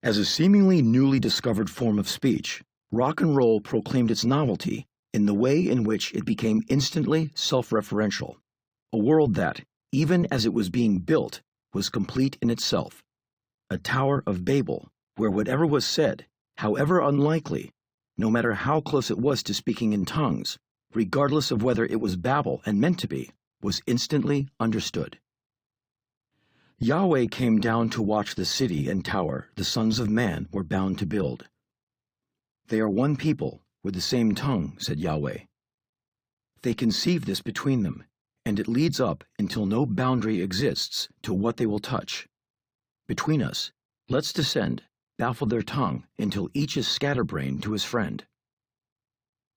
As a seemingly newly discovered form of speech, rock and roll proclaimed its novelty in the way in which it became instantly self-referential, a world that, even as it was being built, was complete in itself, a Tower of Babel, where whatever was said, however unlikely, no matter how close it was to speaking in tongues, regardless of whether it was babble and meant to be, was instantly understood. Yahweh came down to watch the city and tower the sons of man were bound to build. They are one people with the same tongue, said Yahweh. They conceive this between them, and it leads up until no boundary exists to what they will touch. Between us, let's descend, baffle their tongue until each is scatterbrained to his friend.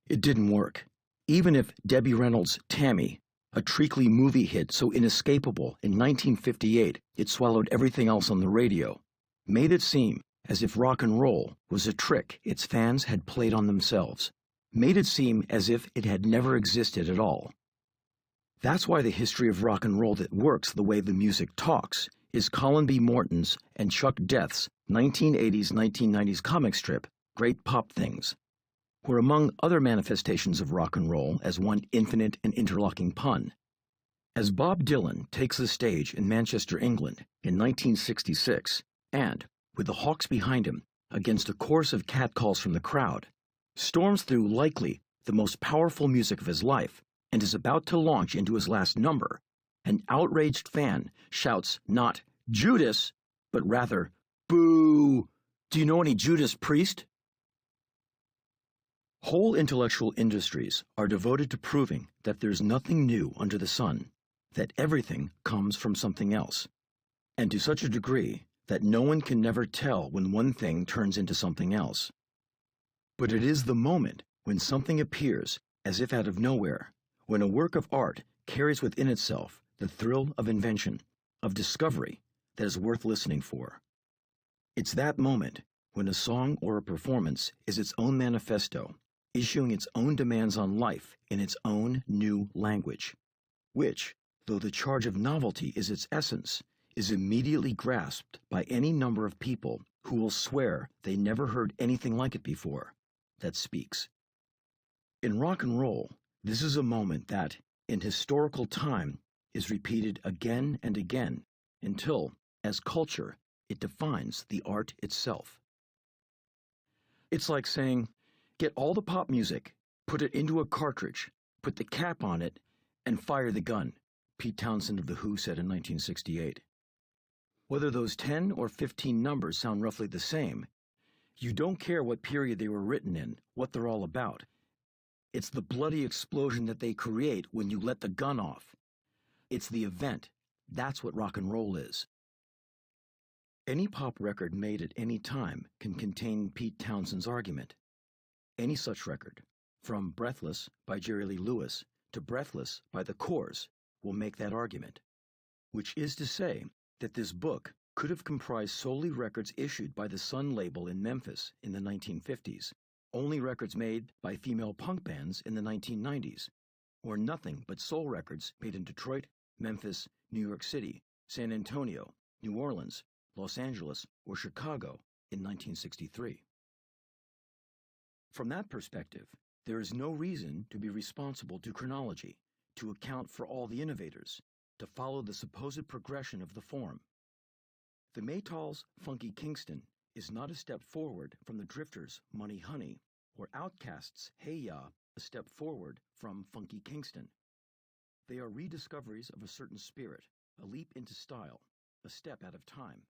It didn't work. Even if Debbie Reynolds' Tammy, a treacly movie hit so inescapable in 1958 it swallowed everything else on the radio, made it seem as if rock and roll was a trick its fans had played on themselves, made it seem as if it had never existed at all. That's why the history of rock and roll that works the way the music talks is Colin B. Morton's and Chuck Death's 1980s-1990s comic strip, Great Pop Things, where among other manifestations of rock and roll as one infinite and interlocking pun, as Bob Dylan takes the stage in Manchester, England in 1966 and, with the Hawks behind him against a chorus of catcalls from the crowd, storms through likely the most powerful music of his life and is about to launch into his last number, an outraged fan shouts not "Judas," but rather, "Boo! Do you know any Judas Priest?" Whole intellectual industries are devoted to proving that there's nothing new under the sun, that everything comes from something else, and to such a degree that no one can never tell when one thing turns into something else. But it is the moment when something appears as if out of nowhere, when a work of art carries within itself the thrill of invention, of discovery, that is worth listening for. It's that moment when a song or a performance is its own manifesto, issuing its own demands on life in its own new language, which, though the charge of novelty is its essence, is immediately grasped by any number of people who will swear they never heard anything like it before, that speaks. In rock and roll, this is a moment that, in historical time, is repeated again and again until, as culture, it defines the art itself. It's like saying, get all the pop music, put it into a cartridge, put the cap on it, and fire the gun, Pete Townshend of The Who said in 1968. Whether those 10 or 15 numbers sound roughly the same, you don't care what period they were written in, what they're all about. It's the bloody explosion that they create when you let the gun off. It's the event. That's what rock and roll is. Any pop record made at any time can contain Pete Townshend's argument. Any such record, from Breathless by Jerry Lee Lewis to Breathless by The Corrs, will make that argument. Which is to say that this book could have comprised solely records issued by the Sun label in Memphis in the 1950s, only records made by female punk bands in the 1990s, or nothing but soul records made in Detroit, Memphis, New York City, San Antonio, New Orleans, Los Angeles, or Chicago in 1963. From that perspective, there is no reason to be responsible to chronology, to account for all the innovators, to follow the supposed progression of the form. The Maytals' Funky Kingston is not a step forward from the Drifters' Money Honey, or Outkast's Hey Ya a step forward from Funky Kingston. They are rediscoveries of a certain spirit, a leap into style, a step out of time.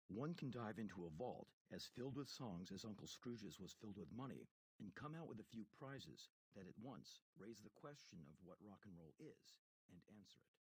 One can dive into a vault as filled with songs as Uncle Scrooge's was filled with money, and come out with a few prizes that at once raise the question of what rock and roll is and answer it.